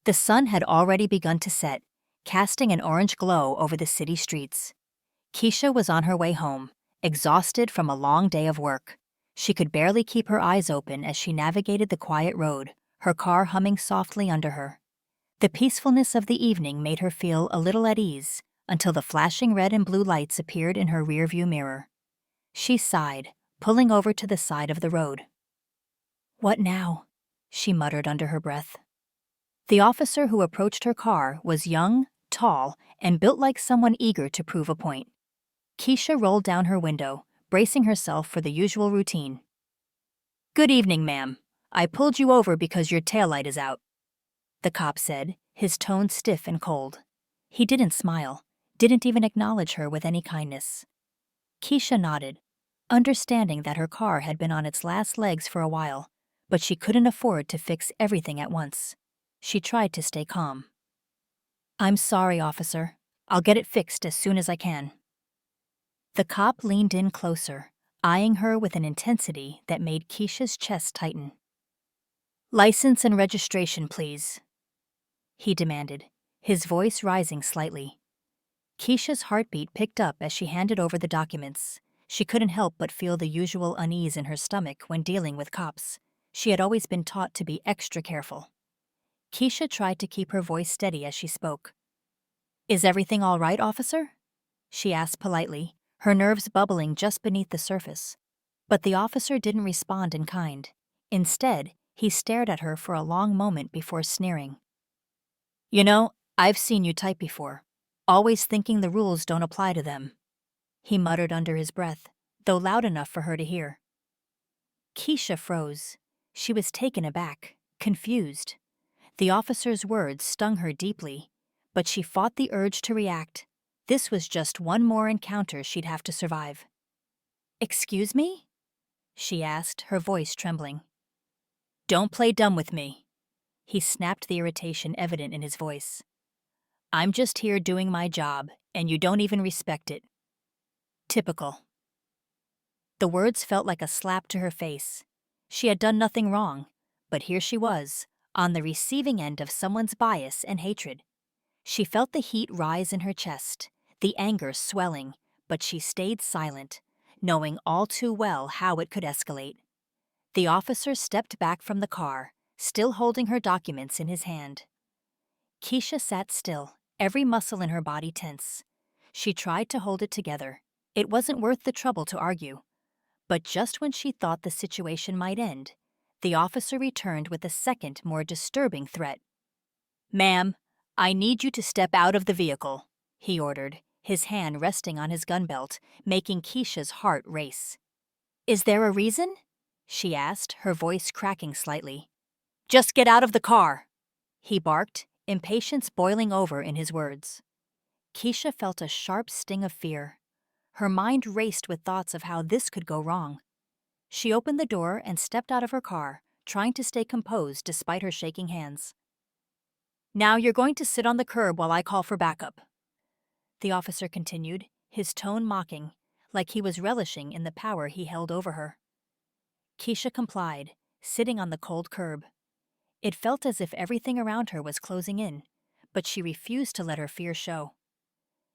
The sun had already begun to set, casting an orange glow over the city streets. Keisha was on her way home, exhausted from a long day of work. She could barely keep her eyes open as she navigated the quiet road, her car humming softly under her. The peacefulness of the evening made her feel a little at ease until the flashing red and blue lights appeared in her rearview mirror. She sighed, pulling over to the side of the road. "What now?" she muttered under her breath. The officer who approached her car was young, tall, and built like someone eager to prove a point. Keisha rolled down her window, bracing herself for the usual routine. "Good evening, ma'am. I pulled you over because your taillight is out," the cop said, his tone stiff and cold. He didn't smile, didn't even acknowledge her with any kindness. Keisha nodded, understanding that her car had been on its last legs for a while, but she couldn't afford to fix everything at once. She tried to stay calm. "I'm sorry, officer. I'll get it fixed as soon as I can." The cop leaned in closer, eyeing her with an intensity that made Keisha's chest tighten. "License and registration, please," he demanded, his voice rising slightly. Keisha's heartbeat picked up as she handed over the documents. She couldn't help but feel the usual unease in her stomach when dealing with cops. She had always been taught to be extra careful. Keisha tried to keep her voice steady as she spoke. "Is everything all right, officer?" she asked politely, her nerves bubbling just beneath the surface. But the officer didn't respond in kind. Instead, he stared at her for a long moment before sneering. "You know, I've seen you type before, always thinking the rules don't apply to them," he muttered under his breath, though loud enough for her to hear. Keisha froze. She was taken aback, confused. The officer's words stung her deeply, but she fought the urge to react. This was just one more encounter she'd have to survive. "Excuse me?" she asked, her voice trembling. "Don't play dumb with me." He snapped, the irritation evident in his voice. "I'm just here doing my job, and you don't even respect it. Typical." The words felt like a slap to her face. She had done nothing wrong, but here she was, on the receiving end of someone's bias and hatred. She felt the heat rise in her chest, the anger swelling, but she stayed silent, knowing all too well how it could escalate. The officer stepped back from the car, still holding her documents in his hand. Keisha sat still, every muscle in her body tense. She tried to hold it together. It wasn't worth the trouble to argue. But just when she thought the situation might end, the officer returned with a second, more disturbing threat. "Ma'am, I need you to step out of the vehicle," he ordered, his hand resting on his gun belt, making Keisha's heart race. "Is there a reason?" she asked, her voice cracking slightly. "Just get out of the car," he barked, impatience boiling over in his words. Keisha felt a sharp sting of fear. Her mind raced with thoughts of how this could go wrong. She opened the door and stepped out of her car, trying to stay composed despite her shaking hands. "Now you're going to sit on the curb while I call for backup," the officer continued, his tone mocking, like he was relishing in the power he held over her. Keisha complied, sitting on the cold curb. It felt as if everything around her was closing in, but she refused to let her fear show.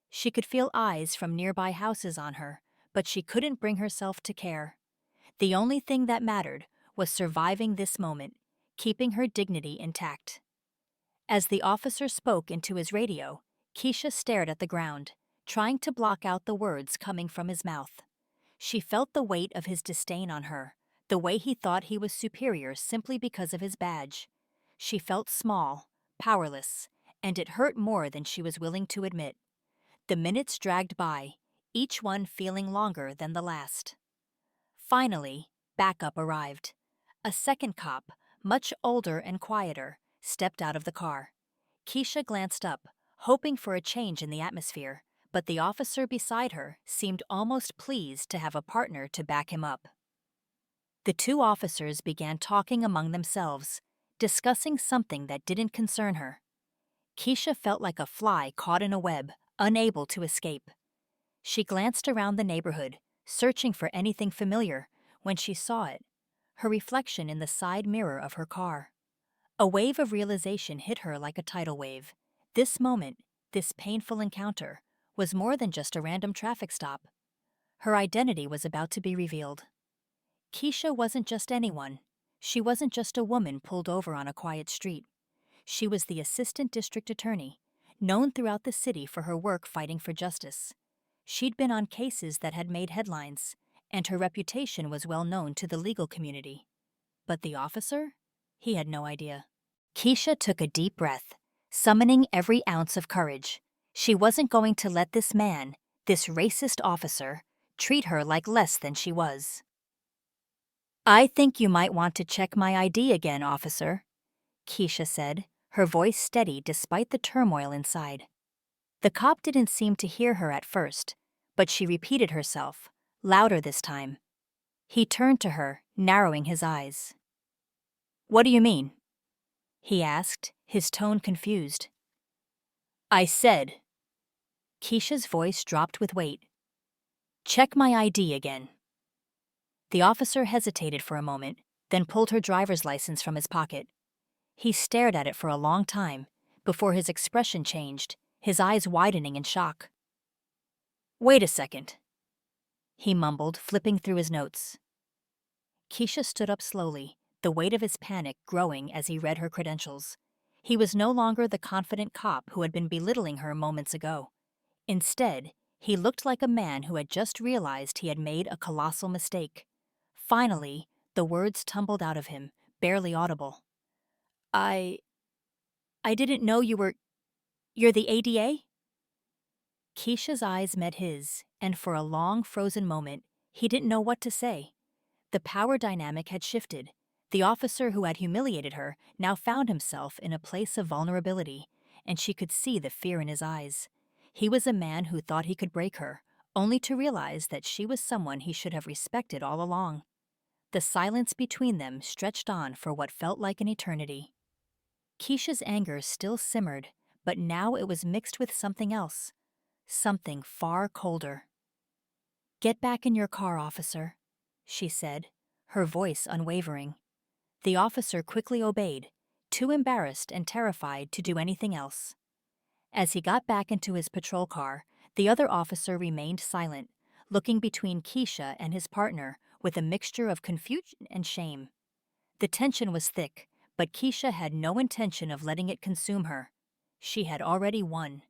She could feel eyes from nearby houses on her, but she couldn't bring herself to care. The only thing that mattered was surviving this moment, keeping her dignity intact. As the officer spoke into his radio, Keisha stared at the ground, trying to block out the words coming from his mouth. She felt the weight of his disdain on her, the way he thought he was superior simply because of his badge. She felt small, powerless, and it hurt more than she was willing to admit. The minutes dragged by, each one feeling longer than the last. Finally, backup arrived. A second cop, much older and quieter, stepped out of the car. Keisha glanced up, hoping for a change in the atmosphere, but the officer beside her seemed almost pleased to have a partner to back him up. The two officers began talking among themselves, discussing something that didn't concern her. Keisha felt like a fly caught in a web, unable to escape. She glanced around the neighborhood, searching for anything familiar, when she saw it, her reflection in the side mirror of her car. A wave of realization hit her like a tidal wave. This moment, this painful encounter, was more than just a random traffic stop. Her identity was about to be revealed. Keisha wasn't just anyone. She wasn't just a woman pulled over on a quiet street. She was the assistant district attorney, known throughout the city for her work fighting for justice. She'd been on cases that had made headlines, and her reputation was well known to the legal community. But the officer? He had no idea. Keisha took a deep breath, summoning every ounce of courage. She wasn't going to let this man, this racist officer, treat her like less than she was. "I think you might want to check my ID again, officer," Keisha said, her voice steady despite the turmoil inside. The cop didn't seem to hear her at first, but she repeated herself, louder this time. He turned to her, narrowing his eyes. "What do you mean?" he asked, his tone confused. "I said." Keisha's voice dropped with weight. "Check my ID again." The officer hesitated for a moment, then pulled her driver's license from his pocket. He stared at it for a long time, before his expression changed, his eyes widening in shock. "Wait a second," he mumbled, flipping through his notes. Keisha stood up slowly, the weight of his panic growing as he read her credentials. He was no longer the confident cop who had been belittling her moments ago. Instead, he looked like a man who had just realized he had made a colossal mistake. Finally, the words tumbled out of him, barely audible. I didn't know you're the ADA?" Keisha's eyes met his, and for a long, frozen moment, he didn't know what to say. The power dynamic had shifted. The officer who had humiliated her now found himself in a place of vulnerability, and she could see the fear in his eyes. He was a man who thought he could break her, only to realize that she was someone he should have respected all along. The silence between them stretched on for what felt like an eternity. Keisha's anger still simmered, but now it was mixed with something else. Something far colder. "Get back in your car, officer," she said, her voice unwavering. The officer quickly obeyed, too embarrassed and terrified to do anything else. As he got back into his patrol car, the other officer remained silent, looking between Keisha and his partner with a mixture of confusion and shame. The tension was thick, but Keisha had no intention of letting it consume her. She had already won.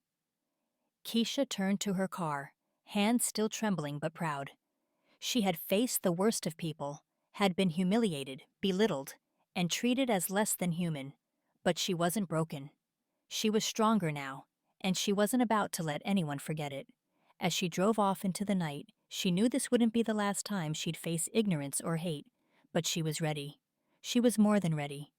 Keisha turned to her car, hands still trembling but proud. She had faced the worst of people, had been humiliated, belittled, and treated as less than human. But she wasn't broken. She was stronger now, and she wasn't about to let anyone forget it. As she drove off into the night, she knew this wouldn't be the last time she'd face ignorance or hate, but she was ready. She was more than ready.